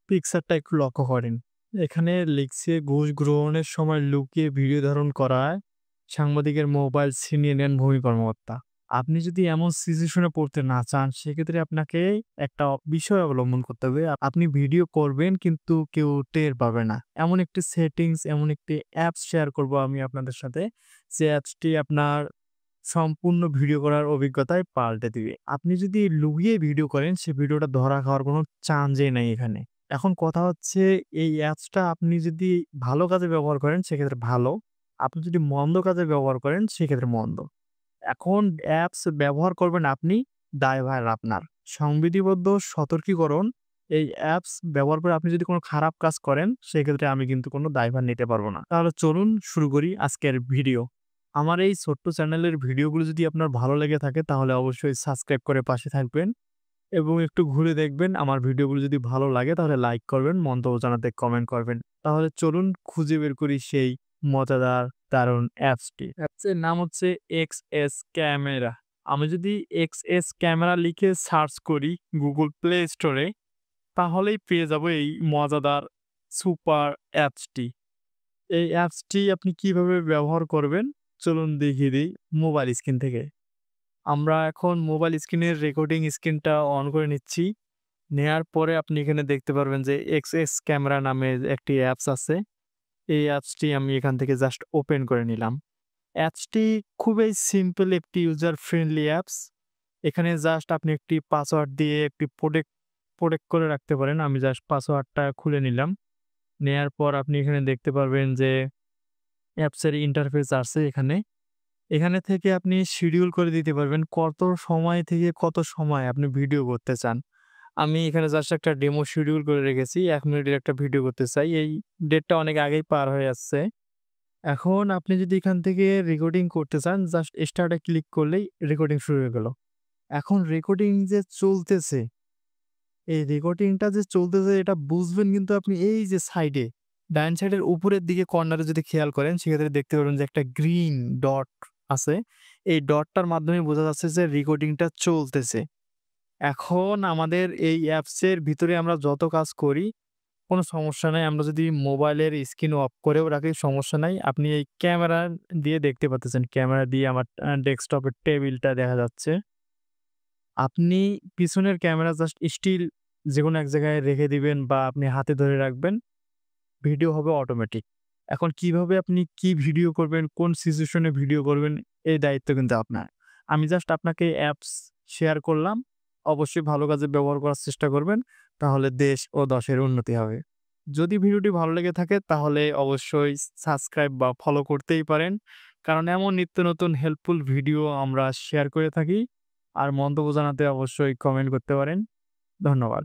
পিকচারটা একটু লক্ষ্য করেন। এখানে লিখছে ঘুষ গ্রহণের সময় লুকিয়ে ভিডিও ধারণ করায় সাংবাদিকের মোবাইল ছিনিয়ে নেন ভূমি কর্মকর্তা। আপনি যদি এমন সিচুয়েশন এ পড়তে না চান সেক্ষেত্রে আপনাকে একটা বিষয় অবলম্বন করতে হবে। আপনি ভিডিও করবেন কিন্তু কেউ টের পাবে না। এমন একটি সেটিংস, এমন একটি অ্যাপস শেয়ার করব আমি আপনাদের সাথে। যে অ্যাপসটি আপনার সম্পূর্ণ ভিডিও করার অভিজ্ঞতায় পাল্টে দিবে। আপনি যদি লুকিয়ে ভিডিও করেন, সে ভিডিওটা ধরা খাওয়ার কোনো চান্সই নাই এখানে। এখন কথা হচ্ছে এই অ্যাপসটা আপনি যদি ভালো কাজে ব্যবহার করেন সেক্ষেত্রে ভালো। আপনি যদি মন্দ কাজে ব্যবহার করেন সেক্ষেত্রে মন্দ। এখন অ্যাপস ব্যবহার করবেন আপনি, দায়ভার আপনার। সংবিধিবদ্ধ সতর্কীকরণ এই অ্যাপস ব্যবহার করে আপনি যদি কোনো খারাপ কাজ করেন সেক্ষেত্রে আমি কিন্তু কোনো দায়ভার নিতে পারব না। তাহলে চলুন শুরু করি আজকের ভিডিও। আমার এই ছোট্ট চ্যানেলের ভিডিওগুলো যদি আপনার ভালো লেগে থাকে তাহলে অবশ্যই সাবস্ক্রাইব করে পাশে থাকবেন এবং একটু ঘুরে দেখবেন। আমার ভিডিওগুলো যদি ভালো লাগে তাহলে লাইক করবেন, মন্তব্য জানাতে কমেন্ট করবেন। তাহলে চলুন খুঁজে বের করি সেই মজাদার দারুণ অ্যাপসটি। অ্যাপসের নাম হচ্ছে এক্সএস ক্যামেরা। আমি যদি এক্সএস ক্যামেরা লিখে সার্চ করি Google Play Store এ তাহলেই পেয়ে যাব এই মজাদার সুপার অ্যাপসটি। এই অ্যাপসটি আপনি কিভাবে ব্যবহার করবেন চলুন দেখিয়ে দেই মোবাইল স্ক্রিন থেকে। আমরা এখন মোবাইল স্ক্রিনের রেকর্ডিং স্ক্রিনটা অন করে নিচ্ছি। নেয়ার পরে আপনি এখানে দেখতে পারবেন যে এক্সএস ক্যামেরা নামে একটি অ্যাপস আছে। এই অ্যাপসটি আমি এখান থেকে জাস্ট ওপেন করে নিলাম। অ্যাপসটি খুবই সিম্পল একটি ইউজার ফ্রেন্ডলি অ্যাপস। এখানে জাস্ট আপনি একটি পাসওয়ার্ড দিয়ে একটি প্রোটেক্ট করে রাখতে পারেন। আমি জাস্ট পাসওয়ার্ডটা খুলে নিলাম। নেয়ার পর আপনি এখানে দেখতে পারবেন যে অ্যাপসের ইন্টারফেস আছে এখানে। এখানে থেকে আপনি শিডিউল করে দিতে পারবেন কত সময় থেকে কত সময় আপনি ভিডিও করতে চান। আমি এখানে জাস্ট একটা ডেমো শিডিউল করে রেখেছি। ১ মিনিটের একটা ভিডিও করতে চাই। এই ডেটটা অনেক আগেই পার হয়ে আসছে। এখন আপনি যদি এখান থেকে রেকর্ডিং করতে চান জাস্ট স্টার্ট এ ক্লিক করলেই রেকর্ডিং শুরু হয়ে গেল। এখন রেকর্ডিং যে চলতেছে, এই রেকর্ডিংটা যে চলতেছে এটা বুঝবেন কিন্তু আপনি এই যে সাইডে, ডান সাইডের উপরের দিকে কর্নারে যদি খেয়াল করেন সেক্ষেত্রে দেখতে পারবেন যে একটা গ্রিন ডট আছে। এই ডটটার মাধ্যমে বোঝা যাচ্ছে যে রেকর্ডিংটা চলতেছে। এখন আমাদের এই অ্যাপসের ভিতরে আমরা যত কাজ করি কোনো সমস্যা নাই। আমরা যদি মোবাইলের স্ক্রিন অফ করেও রাখি সমস্যা নাই। আপনি এই ক্যামেরা দিয়ে দেখতে পাচ্তেছেন। ক্যামেরা দিয়ে আমার ডেস্কটপের টেবিলটা দেখা যাচ্ছে। আপনি পিছনের ক্যামেরা জাস্ট স্টিল যেকোনো এক জায়গায় রেখে দিবেন বা আপনি হাতে ধরে রাখবেন, ভিডিও হবে অটোমেটিক। এখন কিভাবে আপনি কি ভিডিও করবেন, কোন সিচুয়েশন এ ভিডিও করবেন এই দায়িত্ব কিন্তু আপনার। আমি জাস্ট আপনাকে অ্যাপস শেয়ার করলাম। অবশ্যই ভালো কাজে ব্যবহার করার চেষ্টা করবেন। তাহলে দেশ ও দশের উন্নতি হবে। যদি ভিডিওটি ভালো লেগে থাকে তাহলে অবশ্যই সাবস্ক্রাইব বা ফলো করতেই পারেন। কারণ এমন নিত্য নতুন হেল্পফুল ভিডিও আমরা শেয়ার করে থাকি। আর মন্তব্য জানাতে অবশ্যই কমেন্ট করতে পারেন। ধন্যবাদ।